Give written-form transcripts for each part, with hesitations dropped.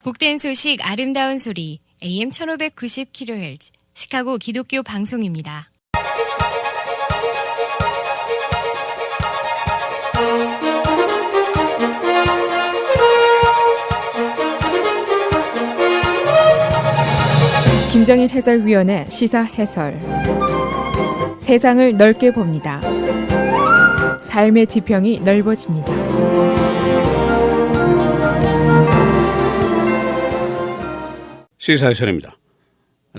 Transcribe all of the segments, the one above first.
복된 소식 아름다운 소리 AM 1590kHz 시카고 기독교 방송입니다. 김정일 해설위원의 시사 해설. 세상을 넓게 봅니다. 삶의 지평이 넓어집니다. 시사해설입니다.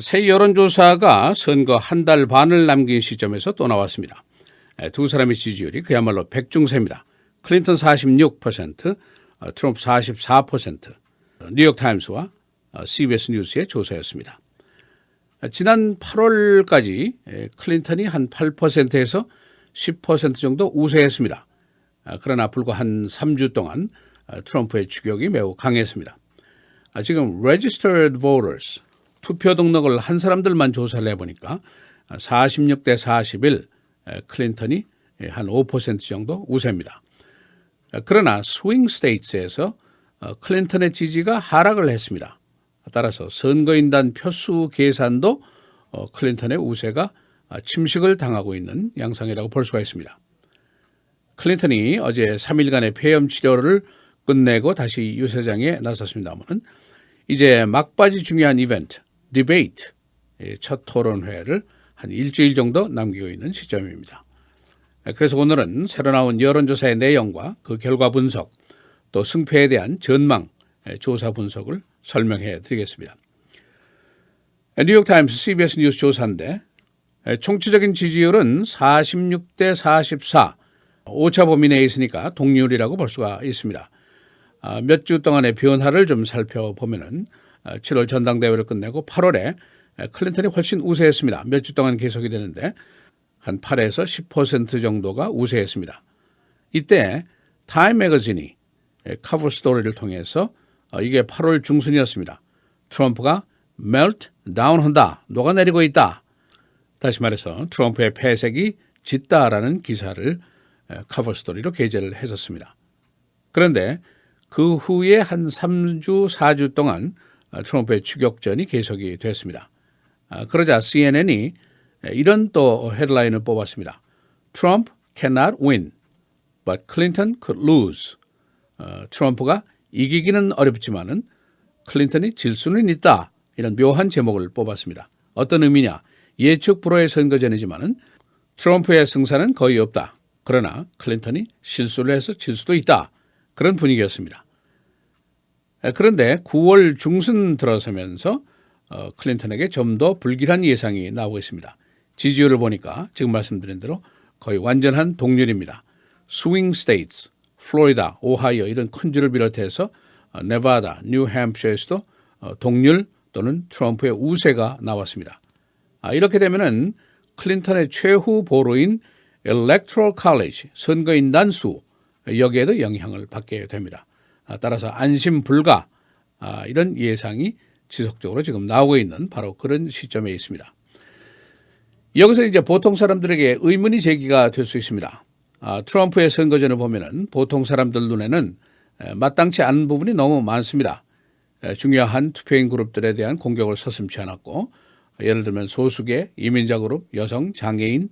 새 여론조사가 선거 한 달 반을 남긴 시점에서 또 나왔습니다. 두 사람의 지지율이 그야말로 백중세입니다. 클린턴 46%, 트럼프 44%, 뉴욕타임스와 CBS 뉴스의 조사였습니다. 지난 8월까지 클린턴이 한 8%에서 10% 정도 우세했습니다. 그러나 불과 한 3주 동안 트럼프의 추격이 매우 강했습니다. 지금 registered voters, 투표 등록을 한 사람들만 조사를 해보니까 46대 41, 클린턴이 한 5% 정도 우세입니다. 그러나 스윙 스테이트에서 클린턴의 지지가 하락을 했습니다. 따라서 선거인단 표수 계산도 클린턴의 우세가 침식을 당하고 있는 양상이라고 볼 수가 있습니다. 클린턴이 어제 3일간의 폐렴 치료를 끝내고 다시 유세장에 나섰습니다만 이제 막바지 중요한 이벤트, 디베이트, 첫 토론회를 한 일주일 정도 남기고 있는 시점입니다. 그래서 오늘은 새로 나온 여론조사의 내용과 그 결과 분석, 또 승패에 대한 전망, 조사 분석을 설명해 드리겠습니다. 뉴욕타임스, CBS 뉴스 조사인데 총체적인 지지율은 46대 44, 오차 범위 내에 있으니까 동률이라고 볼 수가 있습니다. 몇 주 동안의 변화를 좀 살펴보면은 7월 전당대회를 끝내고 8월에 클린턴이 훨씬 우세했습니다. 몇 주 동안 계속이 되는데 한 8에서 10% 정도가 우세했습니다. 이때 타임 매거진이 커버 스토리를 통해서 이게 8월 중순이었습니다. 트럼프가 melt down 한다, 녹아내리고 있다. 다시 말해서 트럼프의 패색이 짙다라는 기사를 커버 스토리로 게재를 했었습니다. 그런데 그 후에 한 3주, 4주 동안 트럼프의 추격전이 계속이 됐습니다. 그러자 CNN이 이런 또 헤드라인을 뽑았습니다. Trump cannot win, but Clinton could lose. 트럼프가 이기기는 어렵지만은 클린턴이 질 수는 있다. 이런 묘한 제목을 뽑았습니다. 어떤 의미냐? 예측 불허의 선거전이지만은 트럼프의 승산은 거의 없다. 그러나 클린턴이 실수를 해서 질 수도 있다. 그런 분위기였습니다. 그런데 9월 중순 들어서면서 클린턴에게 좀 더 불길한 예상이 나오고 있습니다. 지지율을 보니까 지금 말씀드린 대로 거의 완전한 동률입니다. 스윙 스테이트, 플로리다, 오하이오 이런 큰 주를 비롯해서 네바다, 뉴햄프셔에서도 동률 또는 트럼프의 우세가 나왔습니다. 이렇게 되면은 클린턴의 최후 보루인 Electoral College, 선거인단 수 여기에도 영향을 받게 됩니다. 따라서 안심 불가 이런 예상이 지속적으로 지금 나오고 있는 바로 그런 시점에 있습니다. 여기서 이제 보통 사람들에게 의문이 제기가 될 수 있습니다. 트럼프의 선거전을 보면은 보통 사람들 눈에는 마땅치 않은 부분이 너무 많습니다. 중요한 투표인 그룹들에 대한 공격을 서슴지 않았고, 예를 들면 소수계, 이민자 그룹, 여성, 장애인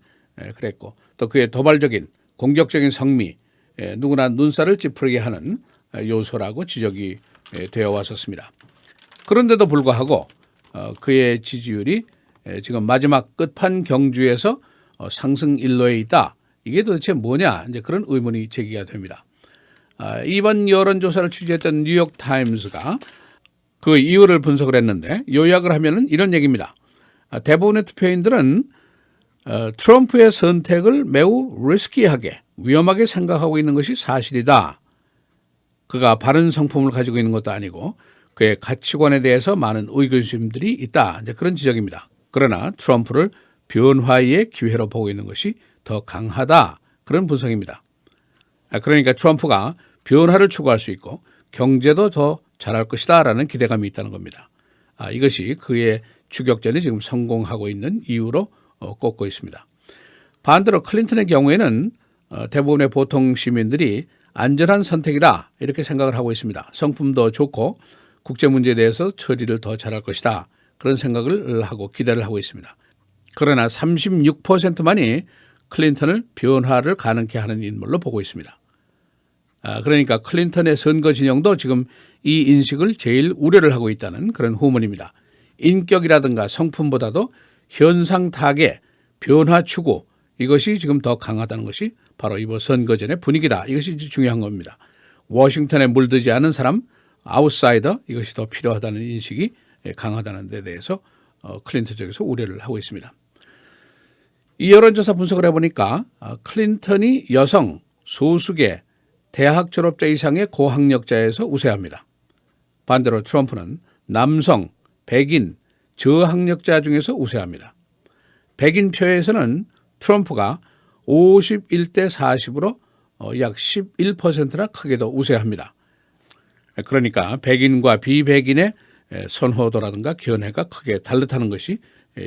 그랬고, 또 그의 도발적인 공격적인 성미, 누구나 눈살을 찌푸리게 하는 요소라고 지적이 되어 왔었습니다. 그런데도 불구하고 그의 지지율이 지금 마지막 끝판 경주에서 상승 일로에 있다. 이게 도대체 뭐냐? 이제 그런 의문이 제기가 됩니다. 이번 여론조사를 취재했던 뉴욕타임스가 그 이유를 분석을 했는데 요약을 하면은 이런 얘기입니다. 대부분의 투표인들은 트럼프의 선택을 매우 리스키하게, 위험하게 생각하고 있는 것이 사실이다. 그가 바른 성품을 가지고 있는 것도 아니고 그의 가치관에 대해서 많은 의구심들이 있다. 이제 그런 지적입니다. 그러나 트럼프를 변화의 기회로 보고 있는 것이 더 강하다. 그런 분석입니다. 그러니까 트럼프가 변화를 추구할 수 있고 경제도 더 잘할 것이다 라는 기대감이 있다는 겁니다. 이것이 그의 추격전이 지금 성공하고 있는 이유로 꼽고 있습니다. 반대로 클린턴의 경우에는 대부분의 보통 시민들이 안전한 선택이다 이렇게 생각을 하고 있습니다. 성품도 좋고 국제 문제에 대해서 처리를 더 잘할 것이다. 그런 생각을 하고 기대를 하고 있습니다. 그러나 36%만이 클린턴을 변화를 가능케 하는 인물로 보고 있습니다. 그러니까 클린턴의 선거 진영도 지금 이 인식을 제일 우려를 하고 있다는 그런 후문입니다. 인격이라든가 성품보다도 현상 타개, 변화 추구 이것이 지금 더 강하다는 것이 바로 이번 선거 전의 분위기다. 이것이 중요한 겁니다. 워싱턴에 물들지 않은 사람, 아웃사이더 이것이 더 필요하다는 인식이 강하다는 데 대해서 클린턴 쪽에서 우려를 하고 있습니다. 이 여론조사 분석을 해보니까 클린턴이 여성, 소수계, 대학 졸업자 이상의 고학력자에서 우세합니다. 반대로 트럼프는 남성, 백인, 저학력자 중에서 우세합니다. 백인 표에서는 트럼프가 51대 40으로 약 11%나 크게 더 우세합니다. 그러니까 백인과 비백인의 선호도라든가 견해가 크게 다르다는 것이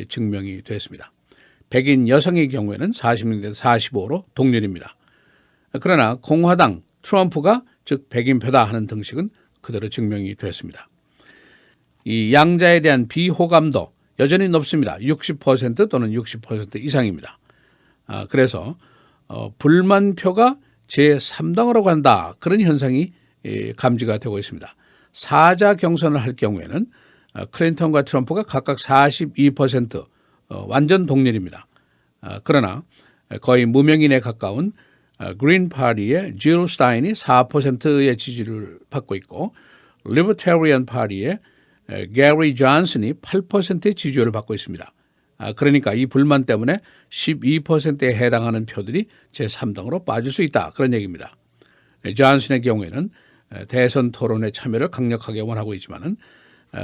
증명이 됐습니다. 백인 여성의 경우에는 46대 45로 동률입니다. 그러나 공화당 트럼프가 즉 백인표다 하는 등식은 그대로 증명이 됐습니다. 이 양자에 대한 비호감도 여전히 높습니다. 60% 또는 60% 이상입니다. 그래서 불만표가 제3당으로 간다. 그런 현상이 감지가 되고 있습니다. 사자 경선을 할 경우에는 클린턴과 트럼프가 각각 42% 완전 동률입니다. 그러나 거의 무명인에 가까운 그린 파티의 질 스타인이 4%의 지지를 받고 있고 리버테리언 파티의 게리 존슨이 8%의 지지율을 받고 있습니다. 그러니까 이 불만 때문에 12%에 해당하는 표들이 제3당으로 빠질 수 있다. 그런 얘기입니다. 존슨의 경우에는 대선 토론에 참여를 강력하게 원하고 있지만은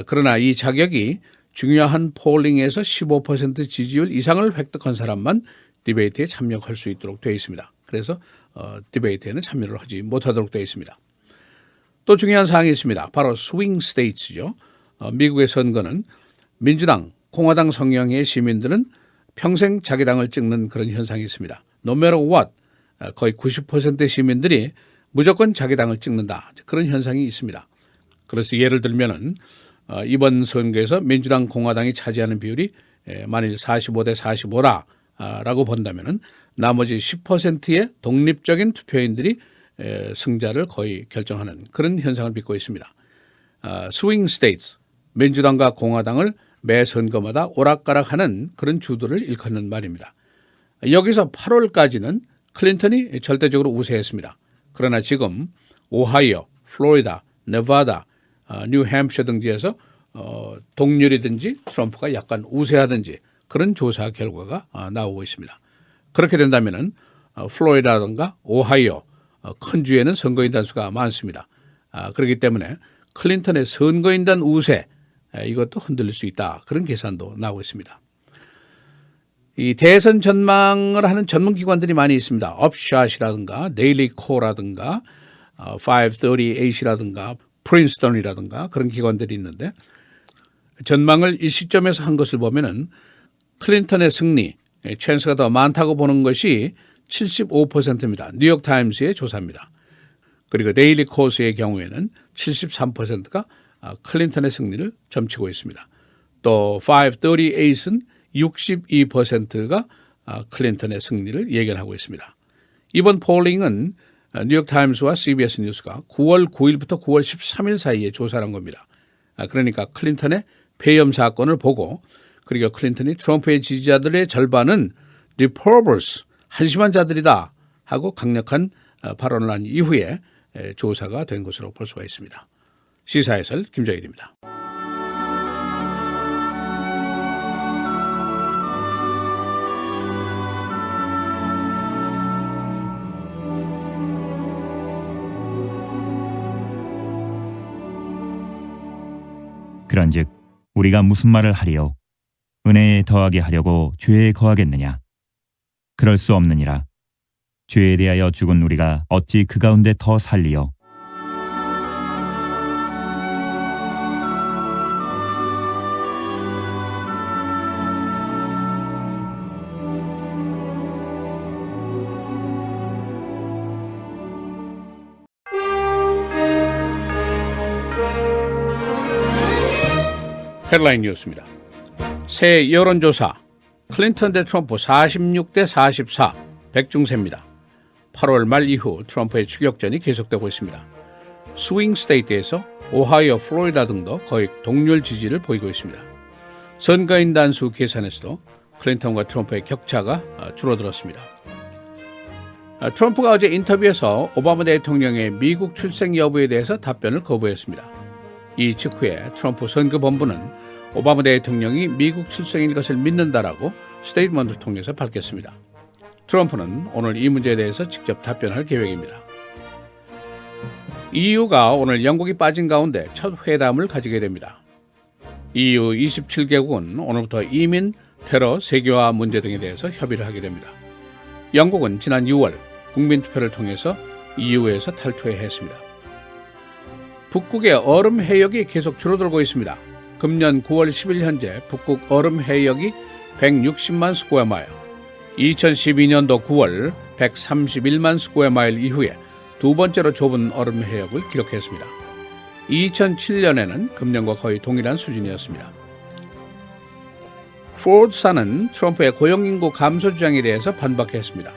그러나 이 자격이 중요한 폴링에서 15% 지지율 이상을 획득한 사람만 디베이트에 참여할 수 있도록 되어 있습니다. 그래서 디베이트에는 참여를 하지 못하도록 되어 있습니다. 또 중요한 사항이 있습니다. 바로 스윙 스테이트죠. 미국의 선거는 민주당, 공화당 성향의 시민들은 평생 자기 당을 찍는 그런 현상이 있습니다. No matter what, 거의 90%의 시민들이 무조건 자기 당을 찍는다. 그런 현상이 있습니다. 그래서 예를 들면은 이번 선거에서 민주당, 공화당이 차지하는 비율이 만일 45대 45라고 본다면은 나머지 10%의 독립적인 투표인들이 승자를 거의 결정하는 그런 현상을 빚고 있습니다. 스윙 스테이트, 민주당과 공화당을 매 선거마다 오락가락하는 그런 주도를 일컫는 말입니다. 여기서 8월까지는 클린턴이 절대적으로 우세했습니다. 그러나 지금 오하이오, 플로리다, 네바다, 뉴햄프셔 등지에서 동률이든지 트럼프가 약간 우세하든지 그런 조사 결과가 나오고 있습니다. 그렇게 된다면은 플로리다든가 오하이오 큰 주에는 선거인단 수가 많습니다. 그렇기 때문에 클린턴의 선거인단 우세 이것도 흔들릴 수 있다. 그런 계산도 나오고 있습니다. 이 대선 전망을 하는 전문기관들이 많이 있습니다. 업샷이라든가 데일리코라든가 538이라든가 프린스턴이라든가 그런 기관들이 있는데 전망을 이 시점에서 한 것을 보면은 클린턴의 승리, 찬스가 더 많다고 보는 것이 75%입니다. 뉴욕타임스의 조사입니다. 그리고 데일리 코스의 경우에는 73%가 클린턴의 승리를 점치고 있습니다. 또 538은 62%가 클린턴의 승리를 예견하고 있습니다. 이번 폴링은 뉴욕타임스와 CBS 뉴스가 9월 9일부터 9월 13일 사이에 조사한 겁니다. 그러니까 클린턴의 폐염 사건을 보고 그리고 클린턴이 트럼프의 지지자들의 절반은 리포버스, 한심한 자들이다 하고 강력한 발언을 한 이후에 조사가 된 것으로 볼 수가 있습니다. 시사해설 김정일입니다. 그런즉 우리가 무슨 말을 하리요? 은혜에 더하게 하려고 죄에 거하겠느냐? 그럴 수 없느니라. 죄에 대하여 죽은 우리가 어찌 그 가운데 더 살리요? 헤드라인 뉴스입니다. 새 여론조사 클린턴 대 트럼프 46대 44 백중세입니다. 8월 말 이후 트럼프의 추격전이 계속되고 있습니다. 스윙 스테이트에서 오하이오, 플로리다 등도 거의 동률 지지를 보이고 있습니다. 선거인 단수 계산에서도 클린턴과 트럼프의 격차가 줄어들었습니다. 트럼프가 어제 인터뷰에서 오바마 대통령의 미국 출생 여부에 대해서 답변을 거부했습니다. 이 직후에 트럼프 선거본부는 오바마 대통령이 미국 출생인 것을 믿는다라고 스테이트먼트를 통해서 밝혔습니다. 트럼프는 오늘 이 문제에 대해서 직접 답변할 계획입니다. EU가 오늘 영국이 빠진 가운데 첫 회담을 가지게 됩니다. EU 27개국은 오늘부터 이민, 테러, 세계화 문제 등에 대해서 협의를 하게 됩니다. 영국은 지난 6월 국민투표를 통해서 EU에서 탈퇴해야 했습니다. 북극의 얼음 해역이 계속 줄어들고 있습니다. 금년 9월 10일 현재 북극 얼음 해역이 160만 스퀘어 마일, 2012년도 9월 131만 스퀘어 마일 이후에 두 번째로 좁은 얼음 해역을 기록했습니다. 2007년에는 금년과 거의 동일한 수준이었습니다. 포드사는 트럼프의 고용인구 감소 주장에 대해서 반박했습니다.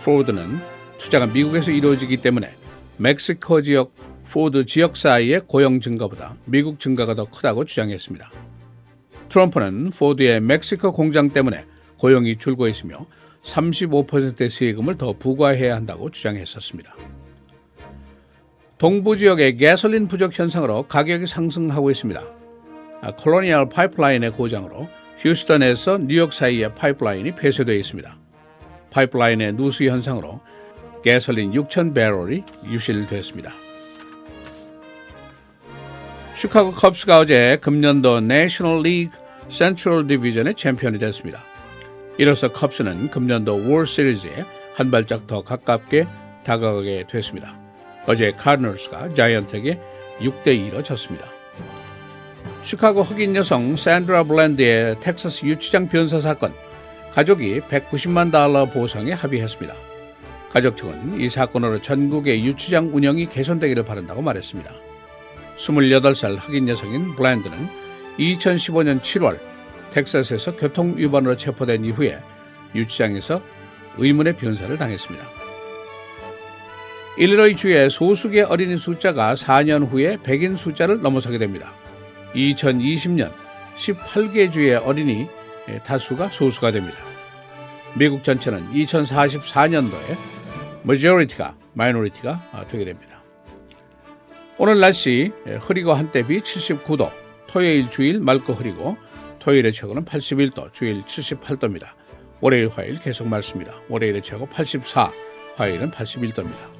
포드는 투자가 미국에서 이루어지기 때문에 멕시코 지역 포드 지역사의 고용 증가보다 미국 증가가 더 크다고 주장했습니다. 트럼프는 포드의 멕시코 공장 때문에 고용이 줄고 있으며 35%의 세금을 더 부과해야 한다고 주장했었습니다. 동부 지역의 가솔린 부족 현상으로 가격이 상승하고 있습니다. 콜로니얼 파이프라인의 고장으로 휴스턴에서 뉴욕 사이의 파이프라인이 폐쇄되어 있습니다. 파이프라인의 누수 현상으로 가솔린 6,000배럴이 유실됐습니다. 시카고 컵스가 어제 금년도 내셔널 리그 센트럴 디비전의 챔피언이 됐습니다. 이로써 컵스는 금년도 월 시리즈에 한 발짝 더 가깝게 다가가게 됐습니다. 어제 카디널스가 자이언트에게 6대2로 졌습니다. 시카고 흑인 여성 샌드라 블랜드의 텍사스 유치장 변사 사건, 가족이 $190만 보상에 합의했습니다. 가족 측은 이 사건으로 전국의 유치장 운영이 개선되기를 바란다고 말했습니다. 28살 흑인 여성인 블랜드는 2015년 7월 텍사스에서 교통 위반으로 체포된 이후에 유치장에서 의문의 변사를 당했습니다. 일리노이 주의 소수의 어린이 숫자가 4년 후에 100인 숫자를 넘어서게 됩니다. 2020년 18개 주의 어린이 다수가 소수가 됩니다. 미국 전체는 2044년도에 majority가 minority가 되게 됩니다. 오늘 날씨 흐리고 한때 비 79도, 토요일 주일 맑고 흐리고 토요일의 최고는 81도, 주일 78도입니다. 월요일 화요일 계속 맑습니다. 월요일의 최고 84, 화요일은 81도입니다.